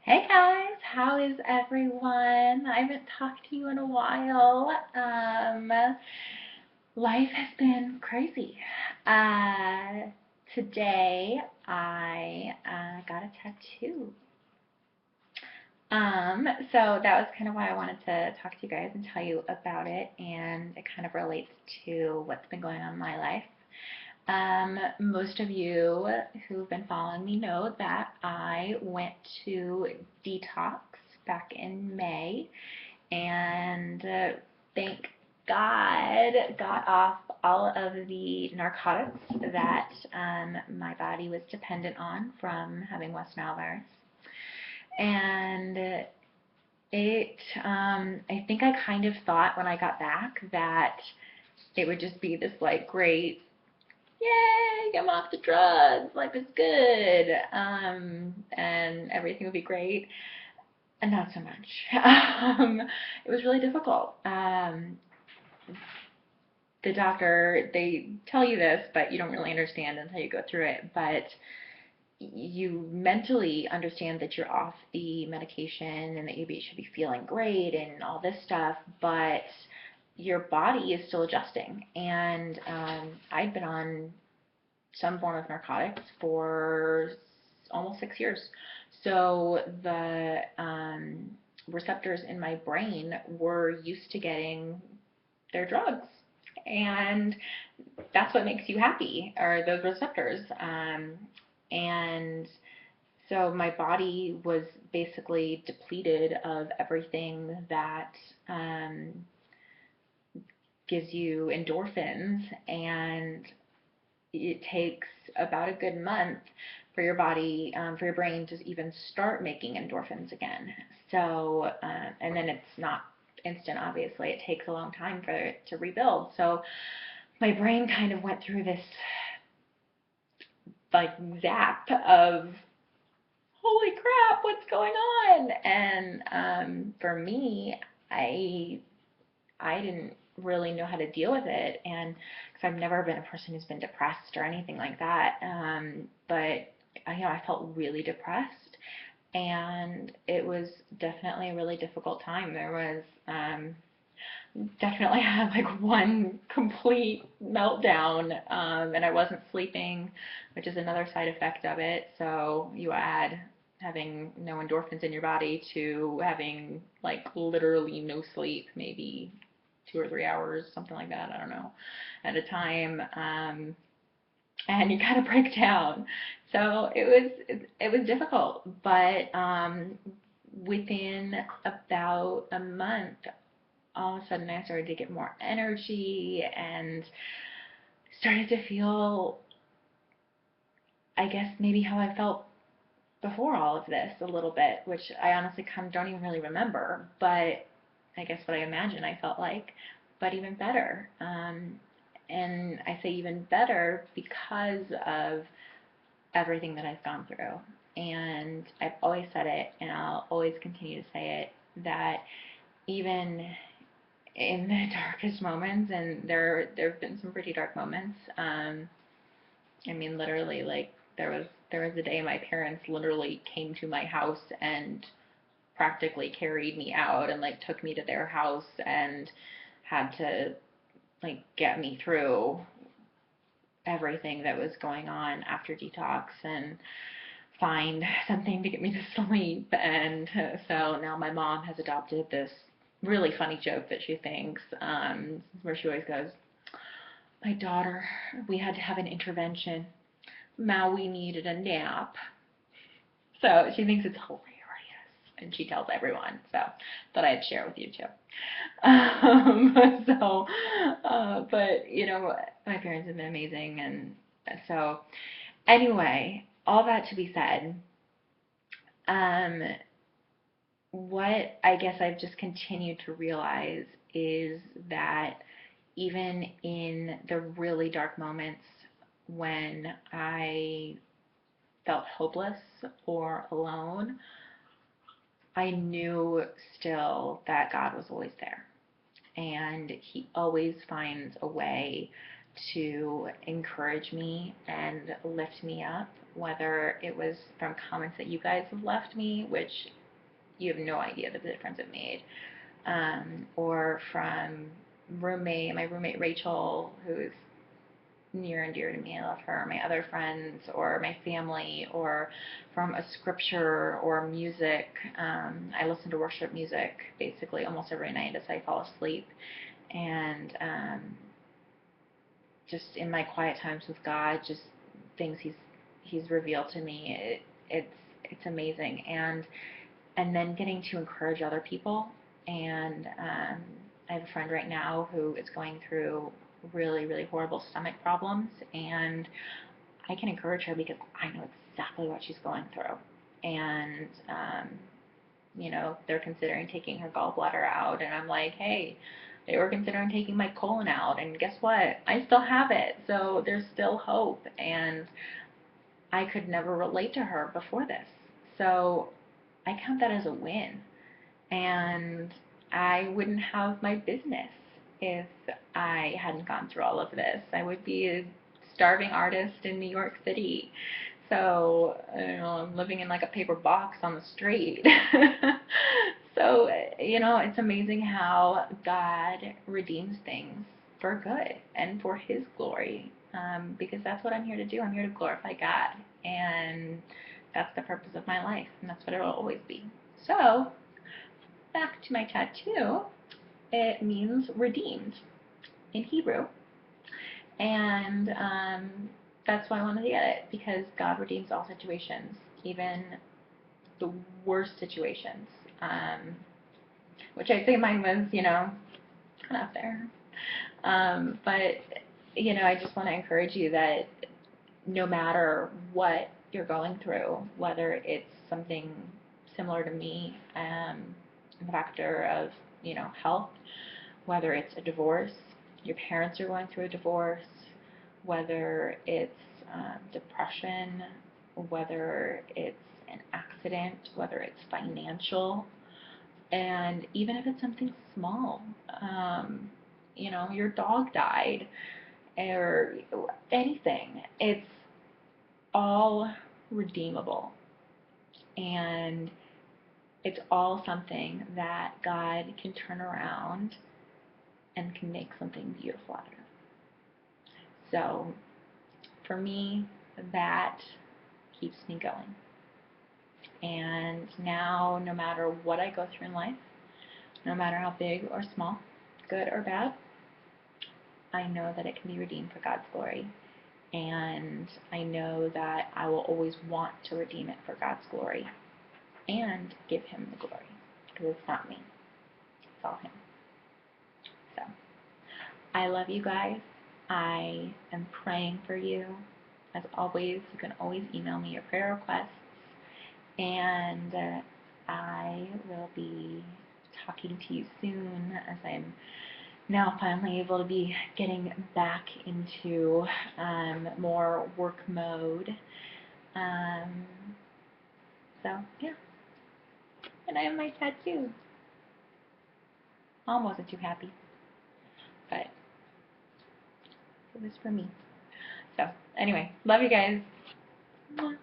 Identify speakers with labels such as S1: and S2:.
S1: Hey guys, how is everyone? I haven't talked to you in a while. Life has been crazy. Uh, Today I got a tattoo. So that was kind of why I wanted to talk to you guys and tell you about it, and it kind of relates to what's been going on in my life. Most of you who've been following me know that I went to detox back in May and thank God got off all of the narcotics that my body was dependent on from having West Nile virus. And I think I kind of thought when I got back that it would just be this like great yay, I'm off the drugs, life is good, and everything would be great. And not so much. It was really difficult. The doctor, they tell you this, but you don't really understand until you go through it. But you mentally understand that you're off the medication and that you should be feeling great and all this stuff, but your body is still adjusting. And I'd been on some form of narcotics for almost 6 years. So the receptors in my brain were used to getting their drugs. And that's what makes you happy, are those receptors. And so my body was basically depleted of everything that um, gives you endorphins, and it takes about a good month for your body, for your brain to even start making endorphins again. So, and then it's not instant, obviously. It takes a long time for it to rebuild. So my brain kind of went through this like zap of holy crap, what's going on? And for me, I I didn't really know how to deal with it, and because I've never been a person who's been depressed or anything like that, but I felt really depressed, and it was definitely a really difficult time. There was definitely had like one complete meltdown, and I wasn't sleeping, which is another side effect of it. So you add having no endorphins in your body to having like literally no sleep, maybe 2 or 3 hours, something like that, I don't know, at a time, and you kind of break down. So it was difficult, but within about a month, all of a sudden I started to get more energy and started to feel, I guess, maybe how I felt before all of this a little bit, which I honestly kind of don't even really remember, but I guess what I imagine I felt like, but even better. And I say even better because of everything that I've gone through. And I've always said it, and I'll always continue to say it, that even in the darkest moments, and there have been some pretty dark moments. I mean, literally, like there was a day my parents literally came to my house and practically carried me out and like took me to their house and had to like get me through everything that was going on after detox and find something to get me to sleep. And so now my mom has adopted this really funny joke that she thinks, where she always goes, my daughter, we had to have an intervention. Maui needed a nap. So she thinks it's hilarious, and she tells everyone. So thought I'd share with you too. So, but my parents have been amazing, and so anyway, all that to be said, um, what I guess I've just continued to realize is that even in the really dark moments when I felt hopeless or alone, I knew still that God was always there. And He always finds a way to encourage me and lift me up, whether it was from comments that you guys have left me, which you have no idea the difference it made, or from my roommate Rachel, who's near and dear to me. I love her. My other friends, or my family, or from a scripture or music. I listen to worship music basically almost every night as I fall asleep, and just in my quiet times with God, just things He's revealed to me. It's amazing, and then getting to encourage other people. And I have a friend right now who is going through really, really horrible stomach problems, and I can encourage her because I know exactly what she's going through. And they're considering taking her gallbladder out, and I'm like, hey, they were considering taking my colon out, and guess what? I still have it, so there's still hope. And I could never relate to her before this, so I count that as a win. And I wouldn't have my business if I hadn't gone through all of this. I would be a starving artist in New York City. So, I'm living in like a paper box on the street. So, it's amazing how God redeems things for good and for His glory. Because that's what I'm here to do. I'm here to glorify God. And that's the purpose of my life. And that's what it will always be. So, back to my tattoo, it means redeemed in Hebrew. And that's why I wanted to get it, because God redeems all situations, even the worst situations. Which I say mine was, kind of up there. But, I just want to encourage you that no matter what you're going through, whether it's something similar to me, the factor of, health, whether it's a divorce, your parents are going through a divorce, whether it's depression, whether it's an accident, whether it's financial, and even if it's something small, your dog died, or anything, it's all redeemable. And it's all something that God can turn around and can make something beautiful out of. So for me, that keeps me going. And now, no matter what I go through in life, no matter how big or small, good or bad, I know that it can be redeemed for God's glory. And I know that I will always want to redeem it for God's glory and give Him the glory, because it's not me, it's all Him. So I love you guys. I am praying for you. As always, you can always email me your prayer requests, and I will be talking to you soon, as I'm now finally able to be getting back into more work mode. Um, so, yeah. And I have my tattoo. Mom wasn't too happy, but it was for me. So, anyway, love you guys. Mwah.